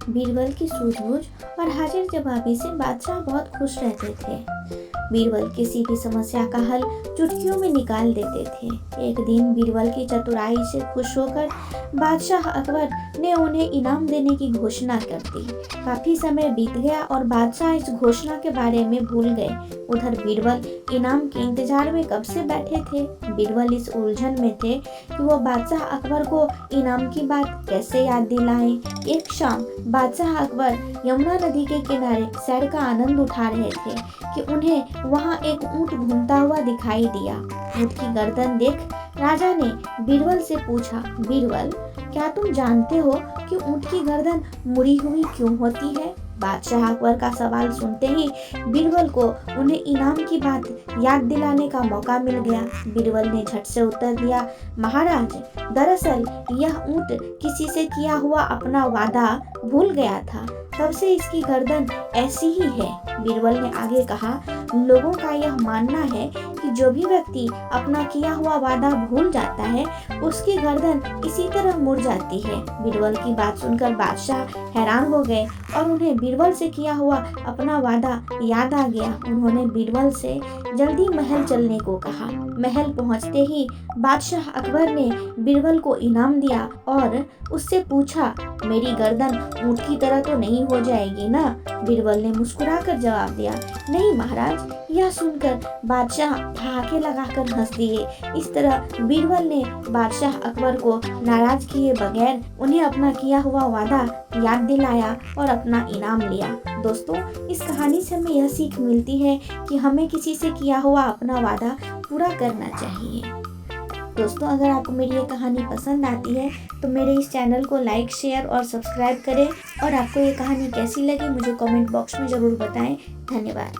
बीरबल की सूझबूझ और हाजिर जवाबी से बादशाह बहुत खुश रहते थे। बीरबल किसी भी समस्या का हल चुटकियों में निकाल देते थे। एक दिन बीरबल की चतुराई से खुश होकर बादशाह अकबर ने उन्हें इनाम देने की घोषणा कर दी। काफी समय बीत गया और बादशाह इस घोषणा के बारे में भूल गए। उधर बीरबल इनाम के इंतजार में कब से बैठे थे। बीरबल इस उलझन में थे कि वो बादशाह अकबर को इनाम की बात कैसे याद दिलाएं। एक शाम बादशाह अकबर यमुना नदी के किनारे सैर का आनंद उठा रहे थे कि उन्हें वहां एक ऊंट घूमता हुआ दिखाई दिया। ऊंट की गर्दन देख राजा ने बीरबल से पूछा, बीरबल, क्या तुम जानते हो कि ऊंट की गर्दन मुड़ी हुई क्यों होती है? बादशाह अकबर का सवाल सुनते ही बीरबल को उन्हें इनाम की बात याद दिलाने का मौका मिल गया। बीरबल ने झट से उत्तर दिया, महाराज, दरअसल यह ऊंट किसी से किया हुआ अपना वादा भूल गया था, तब से इसकी गर्दन ऐसी ही है। बीरबल ने आगे कहा, लोगों का यह मानना है कि जो भी व्यक्ति अपना किया हुआ वादा भूल जाता है उसकी गर्दन इसी तरह मुड़ जाती है। बीरबल की बात सुनकर बादशाह हैरान हो गए और उन्हें बीरबल से किया हुआ अपना वादा याद आ गया। उन्होंने बीरबल से जल्दी महल चलने को कहा। महल पहुंचते ही बादशाह अकबर ने बीरबल को इनाम दिया और उससे पूछा, मेरी गर्दन ऊंट की तरह तो नहीं हो जाएगी ना? बीरबल ने मुस्कुराकर जवाब दिया, नहीं महाराज। यह सुनकर बादशाह ठहाके लगाकर हंस दिए। इस तरह बीरबल ने बादशाह अकबर को नाराज किए बगैर उन्हें अपना किया हुआ वादा याद दिलाया और अपना इनाम लिया। दोस्तों, इस कहानी से हमें यह सीख मिलती है कि हमें किसी से किया हुआ अपना वादा पूरा करना चाहिए। दोस्तों, अगर आपको मेरी ये कहानी पसंद आती है तो मेरे इस चैनल को लाइक, शेयर और सब्सक्राइब करें और आपको ये कहानी कैसी लगी मुझे कमेंट बॉक्स में ज़रूर बताएं। धन्यवाद।